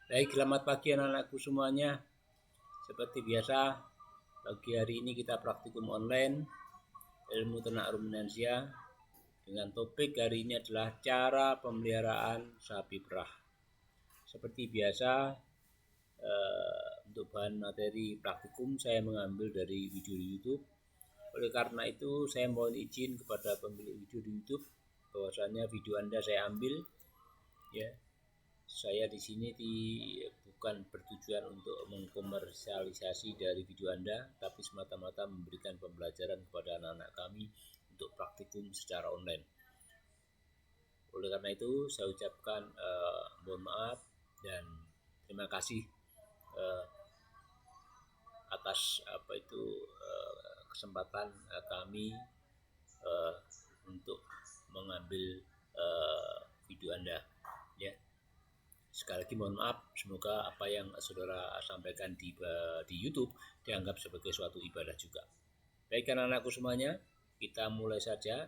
Baik, selamat pagi anak-anakku semuanya. Seperti biasa, pagi hari ini kita praktikum online ilmu ternak ruminansia dengan topik hari ini adalah cara pemeliharaan sapi perah. Seperti biasa, untuk bahan materi praktikum saya mengambil dari video di YouTube. Oleh karena itu, saya mohon izin kepada pemilik video di YouTube bahwasanya video Anda saya ambil ya. Saya di sini bukan bertujuan untuk mengkomersialisasi dari video Anda, tapi semata-mata memberikan pembelajaran kepada anak-anak kami untuk praktikum secara online. Oleh karena itu, saya ucapkan mohon maaf dan terima kasih atas kesempatan kami untuk mengambil video Anda. Ya. Sekali lagi mohon maaf, semoga apa yang saudara sampaikan di YouTube dianggap sebagai suatu ibadah juga. Baik anak-anakku semuanya, kita mulai saja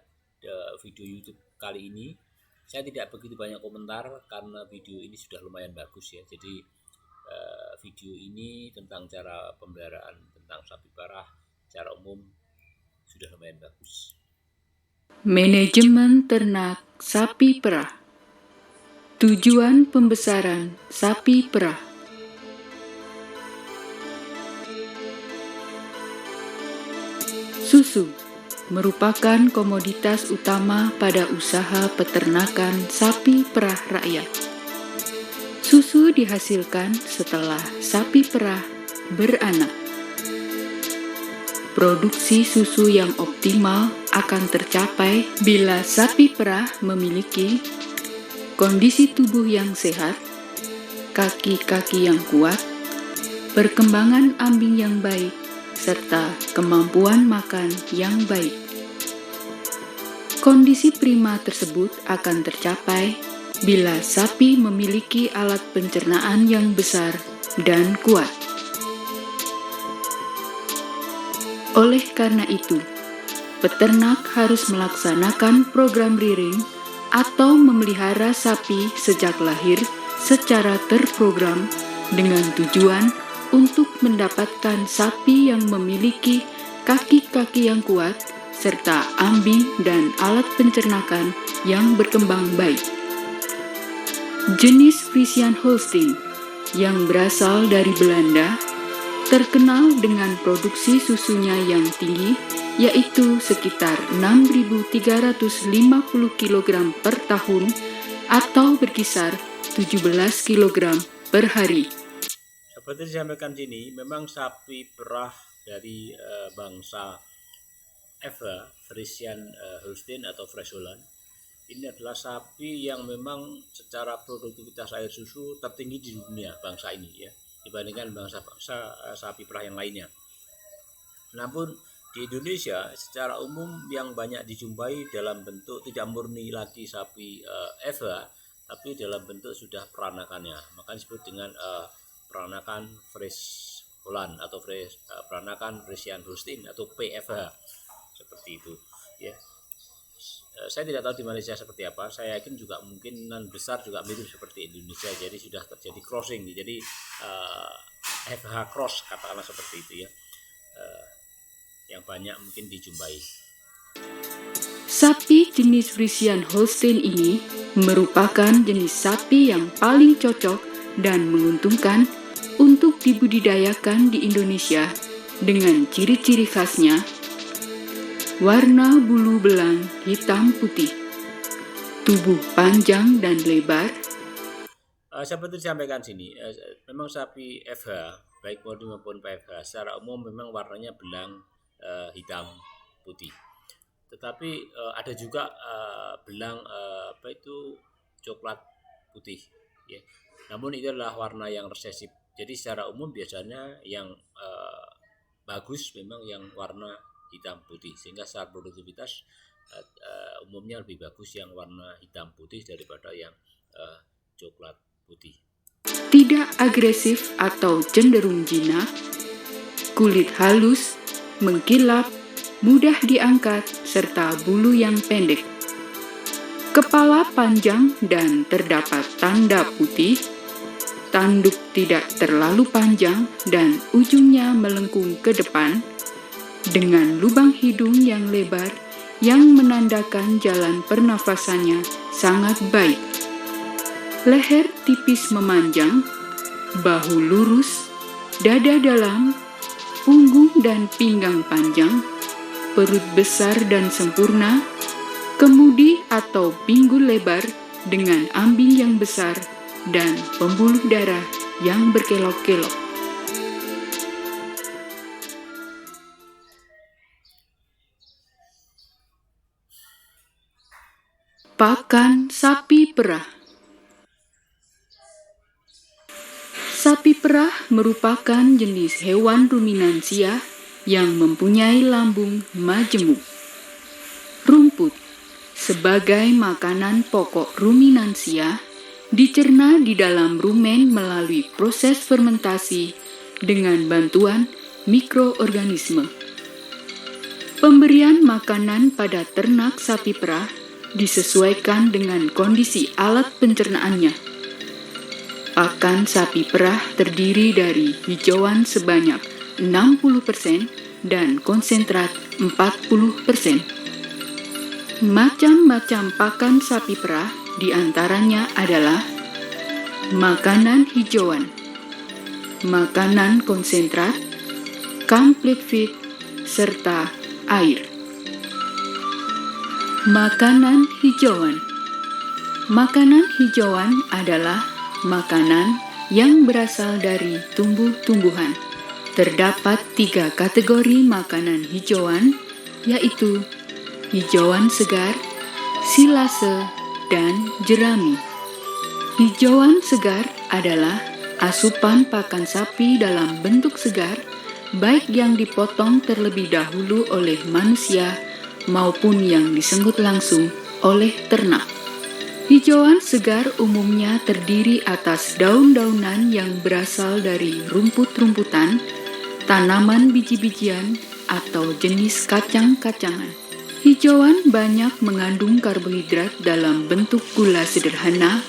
video YouTube kali ini. Saya tidak begitu banyak komentar karena video ini sudah lumayan bagus ya. Jadi video ini tentang cara pemeliharaan tentang sapi perah secara umum sudah lumayan bagus. Manajemen ternak sapi perah. Tujuan pembesaran sapi perah. Susu merupakan komoditas utama pada usaha peternakan sapi perah rakyat. Susu dihasilkan setelah sapi perah beranak. Produksi susu yang optimal akan tercapai bila sapi perah memiliki kondisi tubuh yang sehat, kaki-kaki yang kuat, perkembangan ambing yang baik, serta kemampuan makan yang baik. Kondisi prima tersebut akan tercapai bila sapi memiliki alat pencernaan yang besar dan kuat. Oleh karena itu, peternak harus melaksanakan program rearing atau memelihara sapi sejak lahir secara terprogram dengan tujuan untuk mendapatkan sapi yang memiliki kaki-kaki yang kuat serta ambing dan alat pencernakan yang berkembang baik. Jenis Friesian Holstein yang berasal dari Belanda terkenal dengan produksi susunya yang tinggi, yaitu sekitar 6.350 kg per tahun atau berkisar 17 kg per hari. Seperti disampaikan sini, memang sapi perah dari bangsa Friesian Holstein atau Friesland ini adalah sapi yang memang secara produktivitas air susu tertinggi di dunia bangsa ini ya, dibandingkan bangsa-bangsa sapi perah yang lainnya. Namun di Indonesia secara umum yang banyak dijumpai dalam bentuk tidak murni lagi sapi tapi dalam bentuk sudah peranakannya, maka disebut dengan peranakan Friesland atau peranakan Friesian Holstein atau PFH seperti itu ya. Saya tidak tahu di Malaysia seperti apa. Saya yakin juga kemungkinan besar juga mirip seperti Indonesia. Jadi sudah terjadi crossing. Jadi FH cross katakanlah seperti itu ya. Yang banyak mungkin dijumpai. Sapi jenis Friesian Holstein ini merupakan jenis sapi yang paling cocok dan menguntungkan untuk dibudidayakan di Indonesia dengan ciri-ciri khasnya: warna bulu belang hitam putih, tubuh panjang dan lebar. Seperti disampaikan sini, memang sapi FH baik murni maupun PFH secara umum memang warnanya belang hitam putih. Tetapi ada juga belang coklat putih ya. Namun itu adalah warna yang resesif. Jadi secara umum biasanya yang bagus memang yang warna hitam putih, sehingga secara produktivitas umumnya lebih bagus yang warna hitam putih daripada yang coklat putih. Tidak agresif atau cenderung jinak, kulit halus, mengkilap, mudah diangkat, serta bulu yang pendek. Kepala panjang dan terdapat tanda putih, tanduk tidak terlalu panjang dan ujungnya melengkung ke depan, dengan lubang hidung yang lebar yang menandakan jalan pernafasannya sangat baik. Leher tipis memanjang, bahu lurus, dada dalam, punggung dan pinggang panjang, perut besar dan sempurna, kemudi atau pinggul lebar dengan ambing yang besar, dan pembuluh darah yang berkelok-kelok. Pakan sapi perah. Sapi perah merupakan jenis hewan ruminansia yang mempunyai lambung majemuk. Rumput sebagai makanan pokok ruminansia dicerna di dalam rumen melalui proses fermentasi dengan bantuan mikroorganisme. Pemberian makanan pada ternak sapi perah disesuaikan dengan kondisi alat pencernaannya. Pakan sapi perah terdiri dari hijauan sebanyak 60% dan konsentrat 40%. Macam-macam pakan sapi perah diantaranya adalah makanan hijauan, makanan konsentrat, complete feed, serta air. Makanan hijauan. Makanan hijauan adalah makanan yang berasal dari tumbuh-tumbuhan. Terdapat 3 kategori makanan hijauan, yaitu hijauan segar, silase, dan jerami. Hijauan segar adalah asupan pakan sapi dalam bentuk segar, baik yang dipotong terlebih dahulu oleh manusia maupun yang disenggut langsung oleh ternak. Hijauan segar umumnya terdiri atas daun-daunan yang berasal dari rumput-rumputan, tanaman biji-bijian, atau jenis kacang-kacangan. Hijauan banyak mengandung karbohidrat dalam bentuk gula sederhana,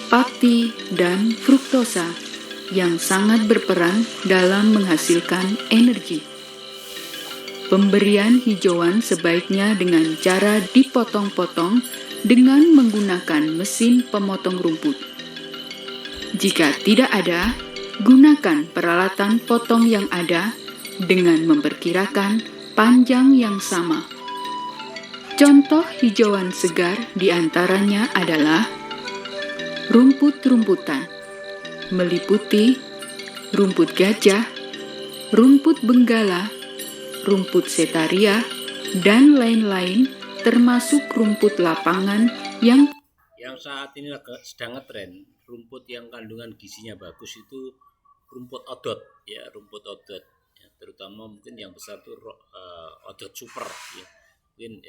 pakti, dan fruktosa yang sangat berperan dalam menghasilkan energi. Pemberian hijauan sebaiknya dengan cara dipotong-potong dengan menggunakan mesin pemotong rumput. Jika tidak ada, gunakan peralatan potong yang ada dengan memperkirakan panjang yang sama. Contoh hijauan segar diantaranya adalah rumput-rumputan, meliputi rumput gajah, rumput benggala, rumput setaria, dan lain-lain, termasuk rumput lapangan yang saat ini sedang ngetren. Rumput yang kandungan gizinya bagus itu rumput odot, ya, rumput odot, ya, terutama mungkin yang besar itu odot super, ya, mungkin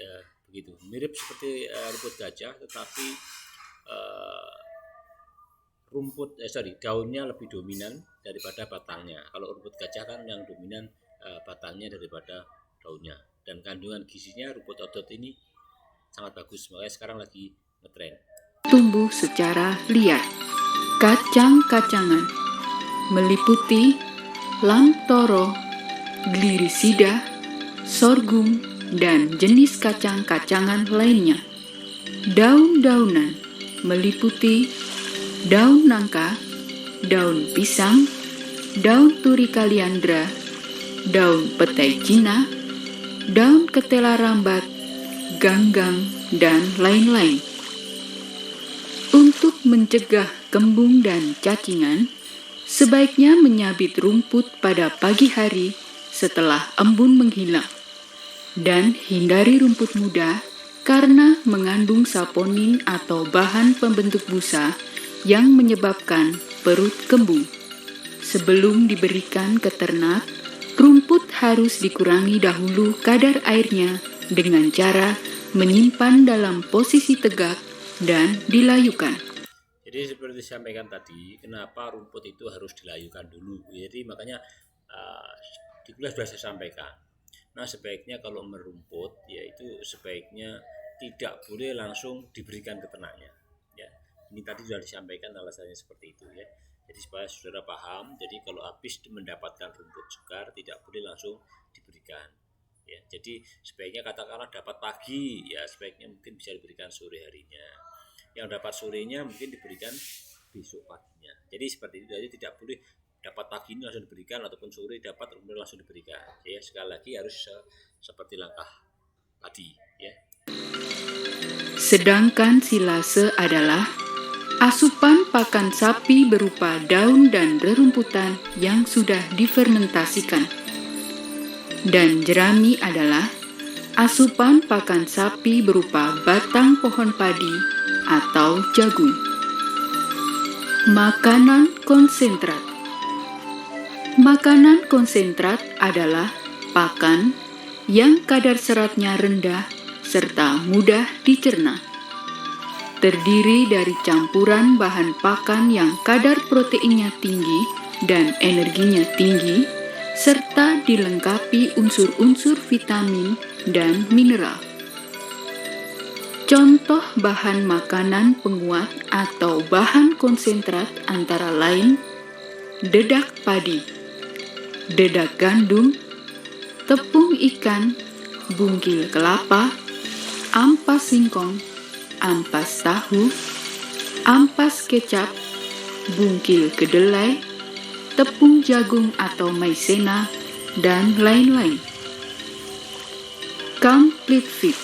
begitu, mirip seperti rumput gajah, tetapi daunnya lebih dominan daripada batangnya. Kalau rumput gajah kan yang dominan batangnya daripada daunnya, dan kandungan gizinya rumput odot ini sangat bagus, makanya sekarang lagi ngetren. Tumbuh secara liar. Kacang-kacangan meliputi lamtoro, glirisida, sorghum, dan jenis kacang-kacangan lainnya. Daun-daunan meliputi daun nangka, daun pisang, daun turi kaliandra, daun petai Cina, daun ketela rambat, ganggang, dan lain-lain. Untuk mencegah kembung dan cacingan, sebaiknya menyabit rumput pada pagi hari setelah embun menghilang, dan hindari rumput muda karena mengandung saponin atau bahan pembentuk busa yang menyebabkan perut kembung. Sebelum diberikan ke ternak, rumput harus dikurangi dahulu kadar airnya dengan cara menyimpan dalam posisi tegak dan dilayukan. Jadi seperti disampaikan tadi, kenapa rumput itu harus dilayukan dulu. Jadi makanya di kuliah sudah saya sampaikan. Nah, sebaiknya kalau merumput, yaitu sebaiknya tidak boleh langsung diberikan ke ternaknya. Ya, ini tadi sudah disampaikan alasannya seperti itu, ya. Jadi supaya saudara paham, jadi kalau habis mendapatkan rumput segar tidak boleh langsung diberikan. Ya, jadi sebaiknya katakanlah dapat pagi, ya sebaiknya mungkin bisa diberikan sore harinya. Yang dapat sorenya mungkin diberikan besok paginya. Jadi seperti itu. Jadi tidak boleh dapat pagi ini langsung diberikan ataupun sore dapat kemudian langsung diberikan. Ya, sekali lagi harus seperti langkah tadi, ya. Sedangkan silase adalah asupan pakan sapi berupa daun dan rerumputan yang sudah difermentasikan. Dan jerami adalah asupan pakan sapi berupa batang pohon padi atau jagung. Makanan konsentrat. Makanan konsentrat adalah pakan yang kadar seratnya rendah serta mudah dicerna. Terdiri dari campuran bahan pakan yang kadar proteinnya tinggi dan energinya tinggi, serta dilengkapi unsur-unsur vitamin dan mineral. Contoh bahan makanan penguat atau bahan konsentrat antara lain dedak padi, dedak gandum, tepung ikan, bungkil kelapa, ampas singkong, ampas tahu, ampas kecap, bungkil kedelai, tepung jagung atau maizena, dan lain-lain. Complete feed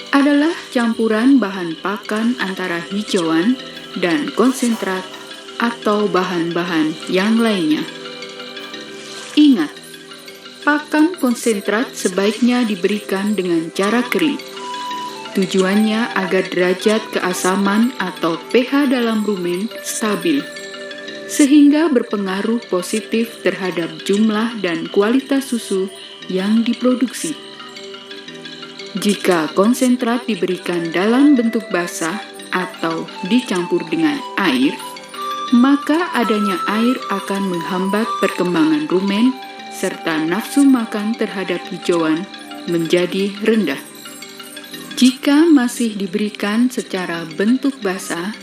adalah campuran bahan pakan antara hijauan dan konsentrat atau bahan-bahan yang lainnya. Ingat, pakan konsentrat sebaiknya diberikan dengan cara kering. Tujuannya agar derajat keasaman atau pH dalam rumen stabil, sehingga berpengaruh positif terhadap jumlah dan kualitas susu yang diproduksi. Jika konsentrat diberikan dalam bentuk basah atau dicampur dengan air, maka adanya air akan menghambat perkembangan rumen serta nafsu makan terhadap hijauan menjadi rendah. Jika masih diberikan secara bentuk basah,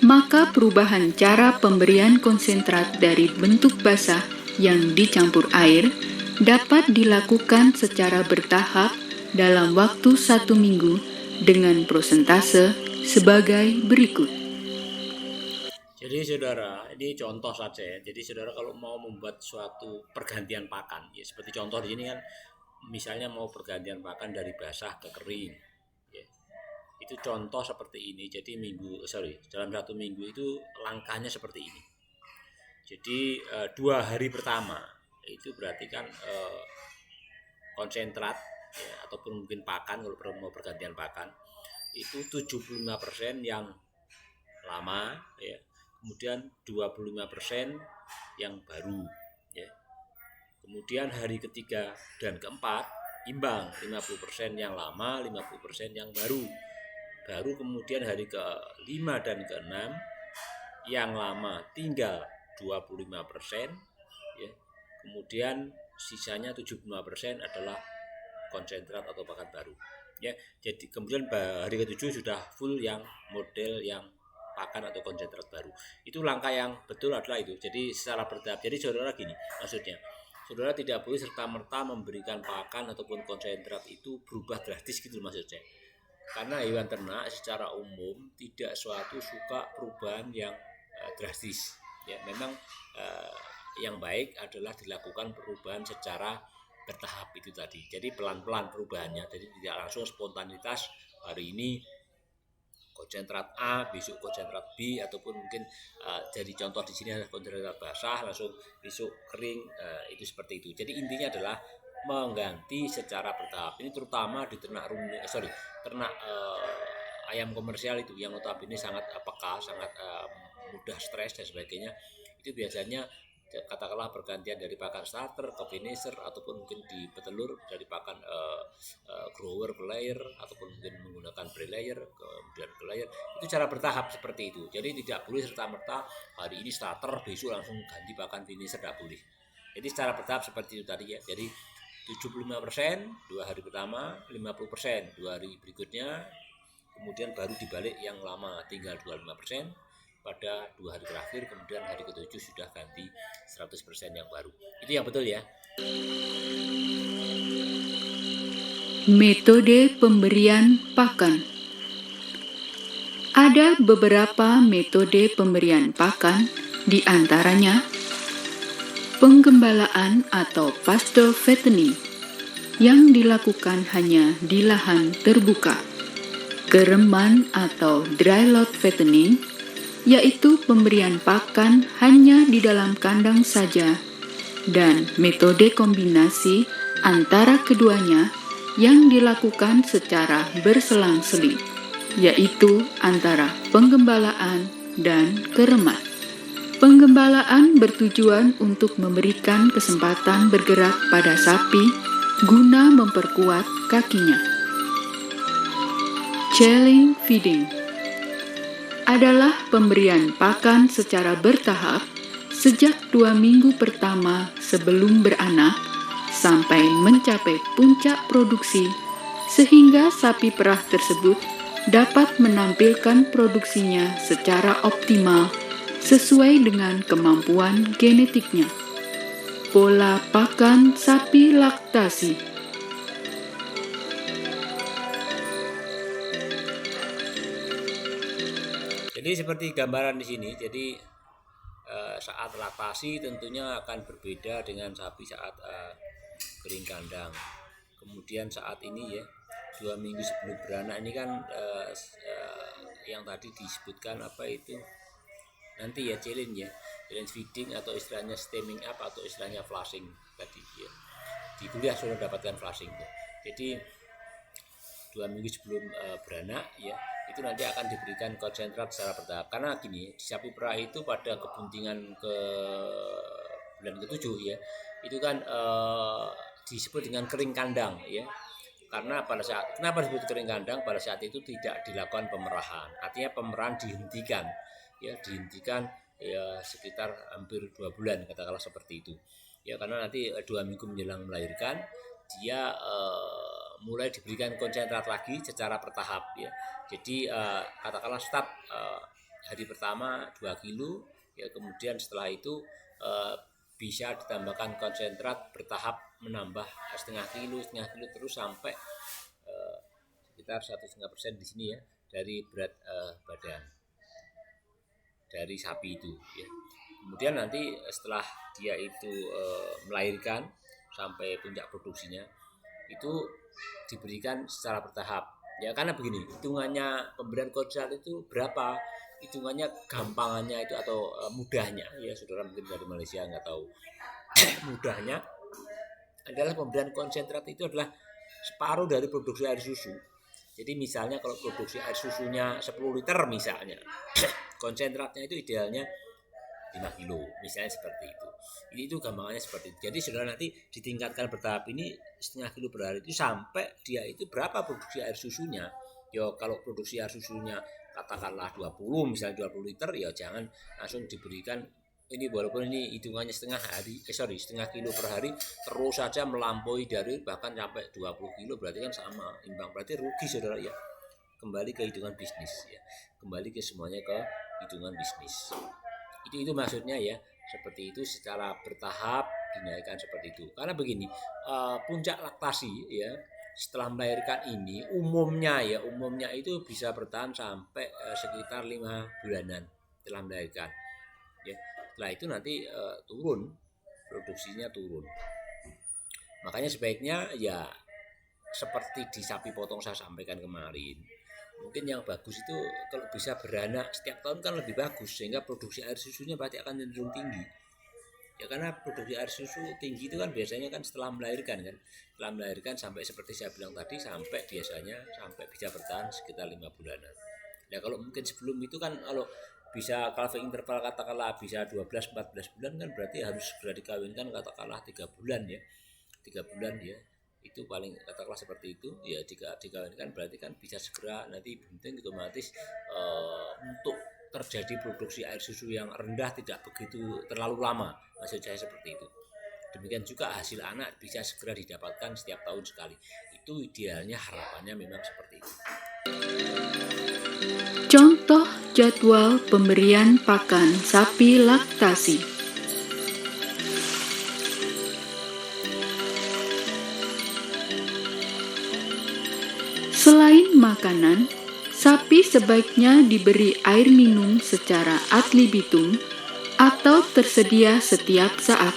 maka perubahan cara pemberian konsentrat dari bentuk basah yang dicampur air dapat dilakukan secara bertahap dalam waktu 1 minggu dengan prosentase sebagai berikut. Jadi saudara, ini contoh saja ya. Jadi saudara kalau mau membuat suatu pergantian pakan, ya seperti contoh di sini kan, misalnya mau pergantian pakan dari basah ke kering, ya. Itu contoh seperti ini. Jadi dalam 1 minggu itu langkahnya seperti ini. Jadi 2 hari pertama itu berarti kan konsentrat, ya, ataupun mungkin pakan kalau mau pergantian pakan itu 75% yang lama, ya. Kemudian 25% yang baru, ya. Kemudian hari ketiga dan keempat imbang, 50% yang lama, 50% yang baru. Baru kemudian hari ke-5 dan ke-6 yang lama tinggal 25%, ya. Kemudian sisanya 75% adalah konsentrat atau pakan baru, ya. Jadi kemudian hari ke-7 sudah full yang model yang pakan atau konsentrat baru. Itu langkah yang betul adalah itu. Jadi secara bertahap. Jadi saudara gini, maksudnya saudara tidak boleh serta-merta memberikan pakan ataupun konsentrat itu berubah drastis gitu maksudnya. Karena hewan ternak secara umum tidak suatu suka perubahan yang drastis. Ya, memang yang baik adalah dilakukan perubahan secara bertahap itu tadi. Jadi pelan-pelan perubahannya. Jadi tidak langsung spontanitas hari ini konsentrat A, besok konsentrat B, ataupun mungkin jadi contoh di sini adalah konsentrat basah langsung besok kering, itu seperti itu. Jadi intinya adalah mengganti secara bertahap. Ini terutama di ternak ayam komersial itu yang notabene sangat peka, sangat mudah stres dan sebagainya. Itu biasanya katakanlah pergantian dari pakan starter ke finisher, ataupun mungkin di petelur dari pakan grower ke layer, ataupun mungkin menggunakan pre-layer kemudian ke layer. Itu cara bertahap seperti itu. Jadi tidak boleh serta-merta hari ini starter besok langsung ganti pakan finisher, tidak boleh. Jadi secara bertahap seperti itu tadi ya. Jadi 75% 2 hari pertama, 50% 2 hari berikutnya, kemudian baru dibalik yang lama tinggal 25%, pada 2 hari terakhir, kemudian hari ke-7 sudah ganti 100% yang baru. Itu yang betul ya. Metode pemberian pakan. Ada beberapa metode pemberian pakan, di antaranya penggembalaan atau pasture fattening yang dilakukan hanya di lahan terbuka, kereman atau dry lot fattening, yaitu pemberian pakan hanya di dalam kandang saja, dan metode kombinasi antara keduanya yang dilakukan secara berselang-seling, yaitu antara penggembalaan dan kereman. Penggembalaan bertujuan untuk memberikan kesempatan bergerak pada sapi guna memperkuat kakinya. Challenge feeding adalah pemberian pakan secara bertahap sejak 2 minggu pertama sebelum beranak sampai mencapai puncak produksi, sehingga sapi perah tersebut dapat menampilkan produksinya secara optimal sesuai dengan kemampuan genetiknya. Pola pakan sapi laktasi. Jadi seperti gambaran di sini, jadi saat laktasi tentunya akan berbeda dengan sapi saat kering kandang. Kemudian saat ini ya, 2 minggu sebelum beranak ini kan yang tadi disebutkan apa itu nanti ya, challenge feeding atau istilahnya stemming up atau istilahnya flushing tadi ya. Di kuliah sudah dapatkan flushing tuh. Jadi 2 minggu sebelum beranak ya, itu nanti akan diberikan konsentrat secara bertahap. Karena gini, di sapi perah itu pada kebuntingan ke bulan ke-7 ya, itu kan disebut dengan kering kandang ya. Karena pada saat, kenapa disebut kering kandang? Pada saat itu tidak dilakukan pemerahan. Artinya pemerahan dihentikan ya, ya sekitar hampir 2 bulan katakanlah seperti itu. Ya karena nanti 2 minggu menjelang melahirkan dia mulai diberikan konsentrat lagi secara bertahap ya. Jadi katakanlah start hari pertama 2 kilo ya, kemudian setelah itu bisa ditambahkan konsentrat bertahap menambah setengah kilo terus sampai sekitar 1,5% di sini ya dari berat badan dari sapi itu ya. Kemudian nanti setelah dia itu melahirkan sampai puncak produksinya itu diberikan secara bertahap ya, karena begini hitungannya pemberian konsentrat itu berapa, hitungannya gampangannya itu atau mudahnya ya, saudara mungkin dari Malaysia nggak tahu. Mudahnya adalah pemberian konsentrat itu adalah separuh dari produksi air susu. Jadi misalnya kalau produksi air susunya 10 liter misalnya, konsentratnya itu idealnya 5 kilo misalnya seperti itu. Itu gampangannya seperti itu. Jadi saudara nanti ditingkatkan bertahap ini setengah kilo per hari itu sampai dia itu berapa produksi air susunya. Ya kalau produksi air susunya katakanlah 20 misalnya 20 liter ya jangan langsung diberikan ini, walaupun ini hitungannya setengah kilo per hari, terus saja melampaui dari bahkan sampai 20 kilo, berarti kan sama imbang, berarti rugi saudara ya. Kembali ke hitungan bisnis ya, kembali ke semuanya ke hitungan bisnis. Itu maksudnya ya, seperti itu secara bertahap dinaikkan seperti itu. Karena begini, puncak laktasi ya setelah melahirkan ini umumnya itu bisa bertahan sampai sekitar 5 bulanan setelah melahirkan ya. Setelah itu nanti turun, produksinya turun. Makanya sebaiknya ya seperti di sapi potong saya sampaikan kemarin, mungkin yang bagus itu kalau bisa beranak setiap tahun kan lebih bagus, sehingga produksi air susunya pasti akan cenderung tinggi ya, karena produksi air susu tinggi itu kan biasanya kan setelah melahirkan sampai seperti saya bilang tadi, sampai biasanya sampai bisa bertahan sekitar 5 bulanan. Nah kalau mungkin sebelum itu kan kalau bisa calving interval katakanlah bisa 12-14 bulan kan berarti harus segera dikawinkan katakanlah 3 bulan ya, 3 bulan ya, itu paling katakanlah seperti itu ya. Jika dikawinkan berarti kan bisa segera nanti bunting otomatis untuk terjadi produksi air susu yang rendah tidak begitu terlalu lama, maksud saya seperti itu. Demikian juga hasil anak bisa segera didapatkan setiap tahun sekali, itu idealnya, harapannya memang seperti itu. Contoh jadwal pemberian pakan sapi laktasi. Selain makanan, sapi sebaiknya diberi air minum secara ad libitum atau tersedia setiap saat.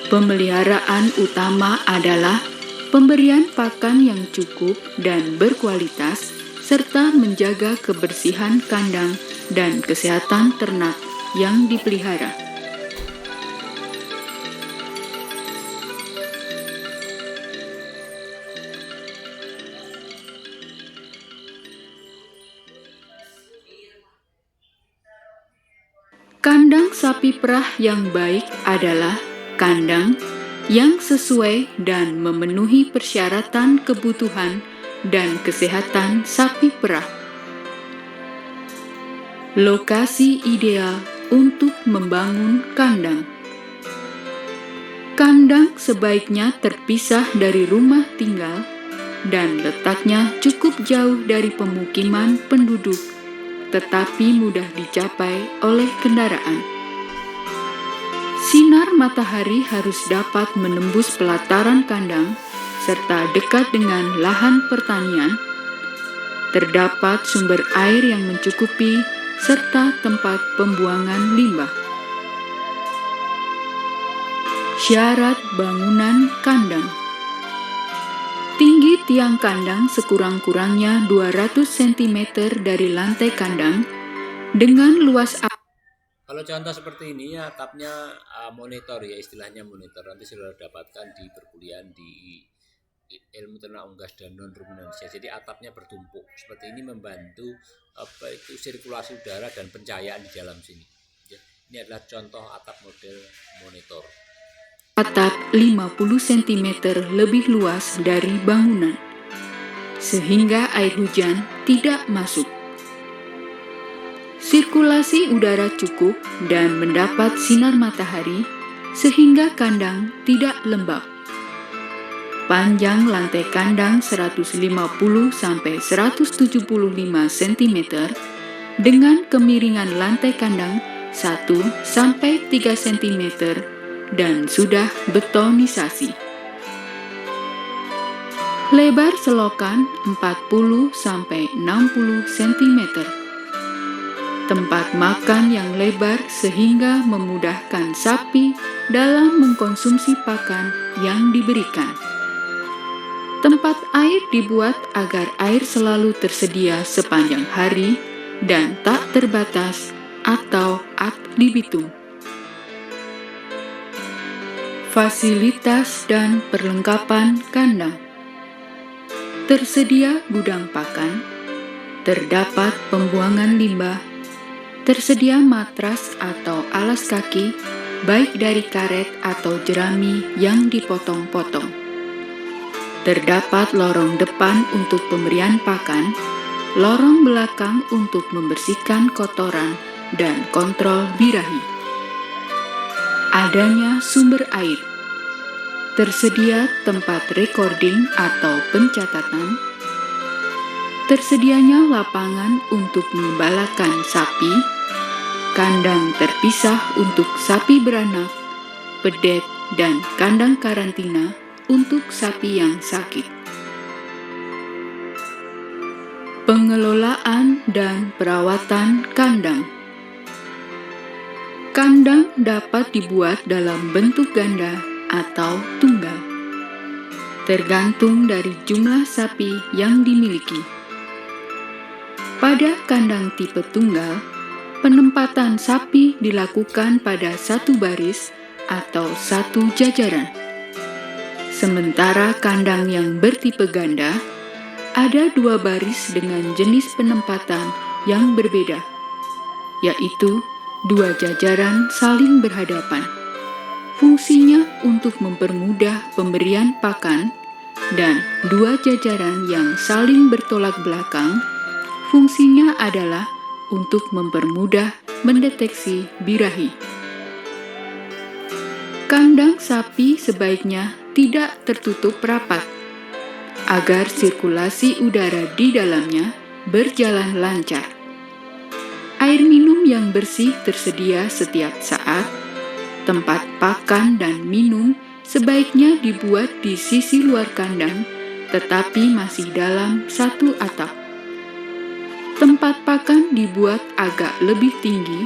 Pemeliharaan utama adalah pemberian pakan yang cukup dan berkualitas, serta menjaga kebersihan kandang dan kesehatan ternak yang dipelihara. Kandang sapi perah yang baik adalah kandang yang sesuai dan memenuhi persyaratan kebutuhan dan kesehatan sapi perah. Lokasi ideal untuk membangun kandang. Kandang sebaiknya terpisah dari rumah tinggal dan letaknya cukup jauh dari pemukiman penduduk, tetapi mudah dicapai oleh kendaraan. Sinar matahari harus dapat menembus pelataran kandang serta dekat dengan lahan pertanian. Terdapat sumber air yang mencukupi serta tempat pembuangan limbah. Syarat bangunan kandang. Tinggi tiang kandang sekurang-kurangnya 200 cm dari lantai kandang dengan luas. Kalau contoh seperti ini ya, atapnya monitor ya, istilahnya monitor. Nanti sudah dapatkan di perkuliahan di ilmu ternak unggas dan non ruminansia. Jadi atapnya bertumpuk seperti ini, membantu sirkulasi udara dan pencahayaan di dalam sini. Ya, ini adalah contoh atap model monitor. Atap 50 cm lebih luas dari bangunan, sehingga air hujan tidak masuk. Sirkulasi udara cukup dan mendapat sinar matahari sehingga kandang tidak lembab. Panjang lantai kandang 150-175 cm dengan kemiringan lantai kandang 1-3 cm dan sudah betonisasi. Lebar selokan 40-60 cm. Tempat makan yang lebar sehingga memudahkan sapi dalam mengkonsumsi pakan yang diberikan. Tempat air dibuat agar air selalu tersedia sepanjang hari dan tak terbatas atau ad libitum. Fasilitas dan perlengkapan kandang. Tersedia gudang pakan, terdapat pembuangan limbah, tersedia matras atau alas kaki, baik dari karet atau jerami yang dipotong-potong. Terdapat lorong depan untuk pemberian pakan, lorong belakang untuk membersihkan kotoran dan kontrol birahi. Adanya sumber air. Tersedia tempat recording atau pencatatan. Tersedianya lapangan untuk mengembalakan sapi, kandang terpisah untuk sapi beranak, pedet, dan kandang karantina untuk sapi yang sakit. Pengelolaan dan perawatan kandang. Kandang dapat dibuat dalam bentuk ganda atau tunggal, tergantung dari jumlah sapi yang dimiliki. Pada kandang tipe tunggal, penempatan sapi dilakukan pada satu baris atau satu jajaran. Sementara kandang yang bertipe ganda, ada dua baris dengan jenis penempatan yang berbeda, yaitu dua jajaran saling berhadapan. Fungsinya untuk mempermudah pemberian pakan, dan dua jajaran yang saling bertolak belakang, fungsinya adalah untuk mempermudah mendeteksi birahi. Kandang sapi sebaiknya tidak tertutup rapat, agar sirkulasi udara di dalamnya berjalan lancar. Air minum yang bersih tersedia setiap saat. Tempat pakan dan minum sebaiknya dibuat di sisi luar kandang, tetapi masih dalam satu atap. Tempat pakan dibuat agak lebih tinggi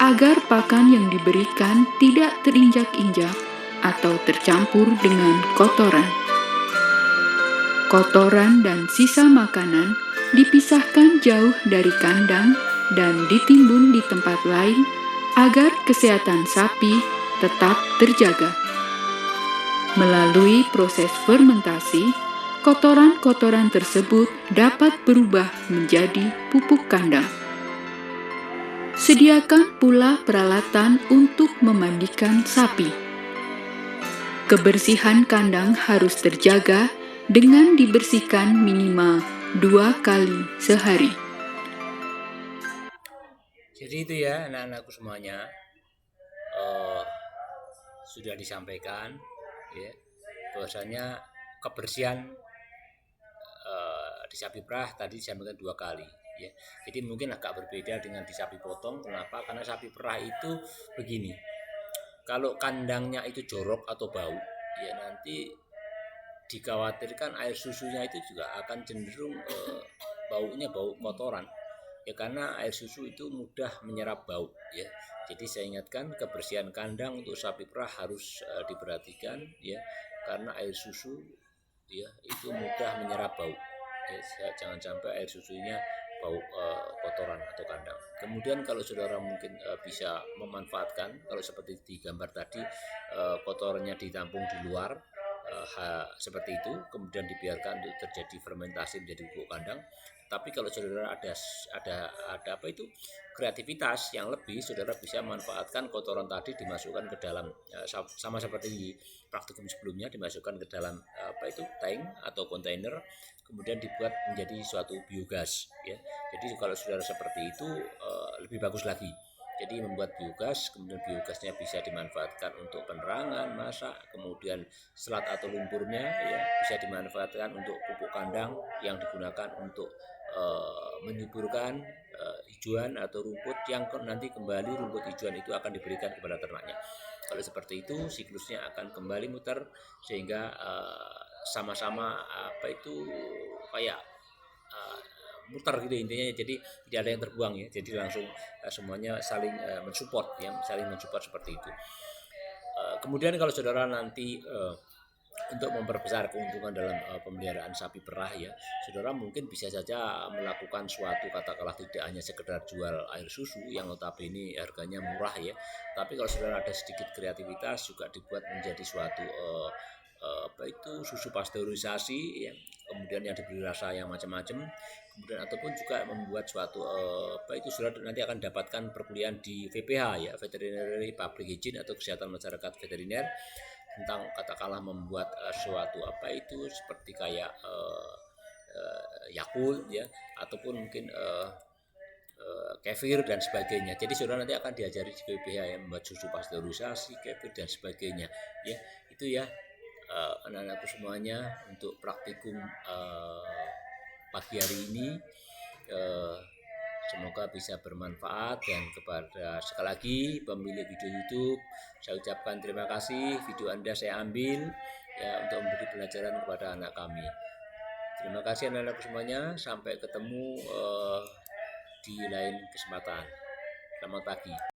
agar pakan yang diberikan tidak terinjak-injak atau tercampur dengan kotoran. Kotoran dan sisa makanan dipisahkan jauh dari kandang dan ditimbun di tempat lain agar kesehatan sapi tetap terjaga. Melalui proses fermentasi, kotoran-kotoran tersebut dapat berubah menjadi pupuk kandang. Sediakan pula peralatan untuk memandikan sapi. Kebersihan kandang harus terjaga dengan dibersihkan minimal 2 kali sehari. Jadi itu ya anak-anakku semuanya, sudah disampaikan ya, bahwasanya kebersihan di sapi perah tadi disampaikan 2 kali ya. Jadi mungkin agak berbeda dengan di sapi potong. Kenapa? Karena sapi perah itu begini, kalau kandangnya itu jorok atau bau ya, nanti dikhawatirkan air susunya itu juga akan cenderung baunya bau kotoran ya, karena air susu itu mudah menyerap bau ya. Jadi saya ingatkan, kebersihan kandang untuk sapi perah harus diperhatikan ya, karena air susu ya itu mudah menyerap bau ya. Jangan sampai air susunya bau kotoran atau kandang. Kemudian kalau saudara mungkin bisa memanfaatkan, kalau seperti di gambar tadi, kotorannya ditampung di luar seperti itu, kemudian dibiarkan untuk terjadi fermentasi menjadi pupuk kandang. Tapi kalau saudara ada apa itu kreativitas yang lebih, saudara bisa manfaatkan kotoran tadi dimasukkan ke dalam, sama seperti di praktikum sebelumnya, dimasukkan ke dalam apa itu tank atau kontainer, kemudian dibuat menjadi suatu biogas ya. Jadi kalau saudara seperti itu lebih bagus lagi. Jadi membuat biogas, kemudian biogasnya bisa dimanfaatkan untuk penerangan, masak, kemudian selat atau lumpurnya ya bisa dimanfaatkan untuk pupuk kandang yang digunakan untuk menyuburkan hijauan atau rumput yang nanti kembali rumput hijauan itu akan diberikan kepada ternaknya. Kalau seperti itu siklusnya akan kembali muter sehingga sama-sama apa itu kayak muter gitu intinya. Jadi tidak ada yang terbuang ya, jadi langsung semuanya saling mensupport ya, saling mensupport seperti itu. Kemudian kalau saudara nanti untuk memperbesar keuntungan dalam pemeliharaan sapi perah ya, saudara mungkin bisa saja melakukan suatu, katakanlah tidak hanya sekedar jual air susu yang notabene harganya murah ya, tapi kalau saudara ada sedikit kreativitas juga dibuat menjadi suatu apa itu susu pasteurisasi ya, kemudian yang diberi rasa yang macam-macam, kemudian ataupun juga membuat suatu apa itu saudara nanti akan dapatkan perkuliahan di VPH ya, Veterinary Public Hygiene atau kesehatan masyarakat veteriner, tentang katakanlah membuat suatu apa itu seperti kayak Yakult ya, ataupun mungkin kefir dan sebagainya. Jadi saudara nanti akan diajari di PPH ya, membuat susu pasteurisasi, kefir dan sebagainya ya. Itu ya anak-anakku semuanya untuk praktikum pagi hari ini. Semoga bisa bermanfaat, dan kepada sekali lagi pemilik video YouTube saya ucapkan terima kasih. Video Anda saya ambil ya untuk memberi pelajaran kepada anak kami. Terima kasih anak-anakku semuanya. Sampai ketemu di lain kesempatan. Selamat pagi.